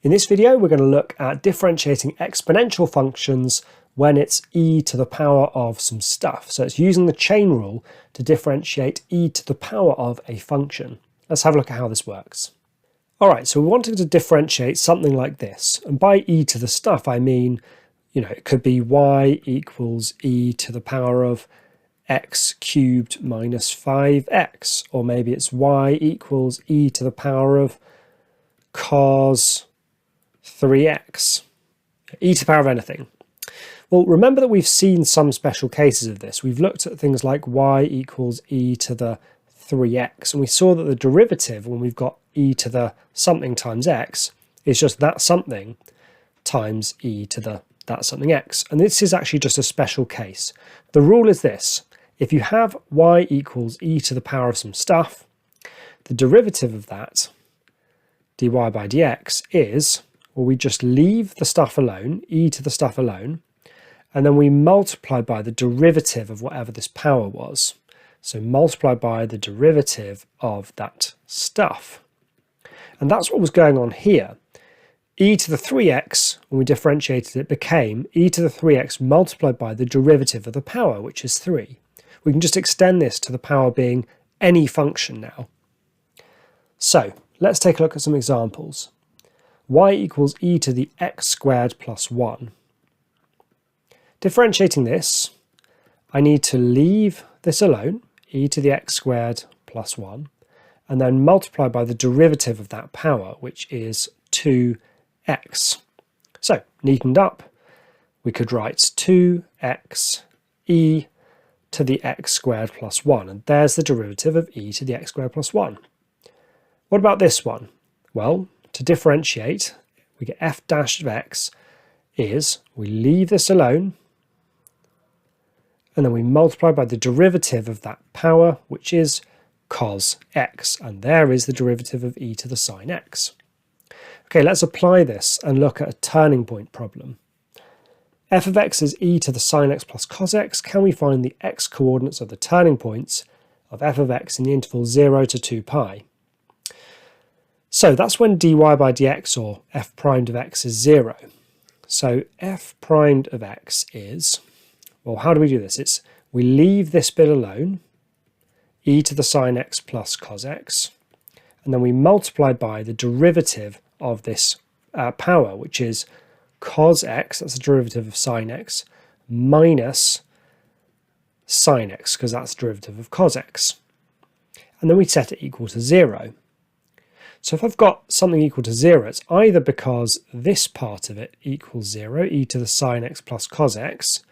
In this video, we're going to look at differentiating exponential functions when it's e to the power of some stuff. So it's using the chain rule to differentiate e to the power of a function. Let's have a look at how this works. All right, so we're wanting to differentiate something like this. And by e to the stuff, I mean, it could be y equals e to the power of x cubed minus 5x, or maybe it's y equals e to the power of cos 3x, e to the power of anything. Well, remember that we've seen some special cases of this. We've looked at things like y equals e to the 3x, and we saw that the derivative, when we've got e to the something times x, is just that something times e to the that something x. And this is actually just a special case. The rule is this: if you have y equals e to the power of some stuff, the derivative of that, dy by dx, is, well, we just leave the stuff alone, e to the stuff alone, and then we multiply by the derivative of whatever this power was. So multiply by the derivative of that stuff. And that's what was going on here. E to the 3x, when we differentiated it, became e to the 3x multiplied by the derivative of the power, which is 3. We can just extend this to the power being any function now. So let's take a look at some examples. Y equals e to the x squared plus 1. Differentiating this, I need to leave this alone, e to the x squared plus 1, and then multiply by the derivative of that power, which is 2x. So, neatened up, we could write 2x e to the x squared plus 1, and there's the derivative of e to the x squared plus 1. What about this one? Well, to differentiate, we get f dash of x is, we leave this alone, and then we multiply by the derivative of that power, which is cos x, and there is the derivative of e to the sine x. Okay, let's apply this and look at a turning point problem. F of x is e to the sine x plus cos x. Can we find the x coordinates of the turning points of f of x in the interval 0 to 2 pi? So that's when dy by dx, or f primed of x, is 0. So f primed of x is, well, how do we do this? It's, we leave this bit alone, e to the sine x plus cos x, and then we multiply by the derivative of this power, which is cos x, that's the derivative of sine x, minus sine x, because that's the derivative of cos x. And then we set it equal to 0. So if I've got something equal to 0, it's either because this part of it equals 0, e to the sine x plus cos x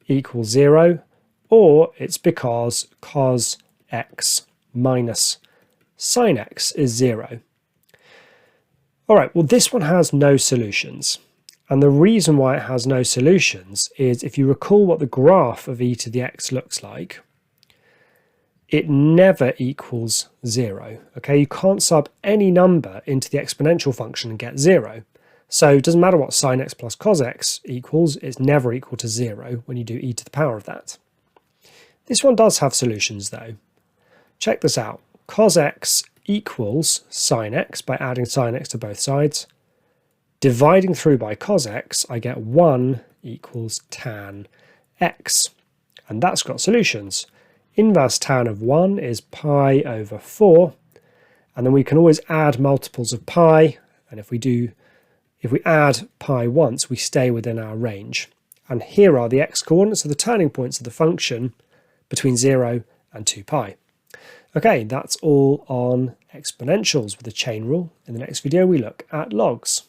equals 0, or it's because cos x minus sine x is 0. All right, well, this one has no solutions. And the reason why it has no solutions is, if you recall what the graph of e to the x looks like, it never equals 0. Okay, you can't sub any number into the exponential function and get 0. So it doesn't matter what sine x plus cos x equals, it's never equal to 0 when you do e to the power of that. This one does have solutions though. Check this out. Cos x equals sine x by adding sine x to both sides. Dividing through by cos x, I get 1 equals tan x. And that's got solutions. Inverse tan of 1 is pi over 4, and then we can always add multiples of pi, and if we add pi once, we stay within our range. And here are the x coordinates of the turning points of the function between 0 and 2 pi. Okay, that's all on exponentials with the chain rule. In the next video, we look at logs.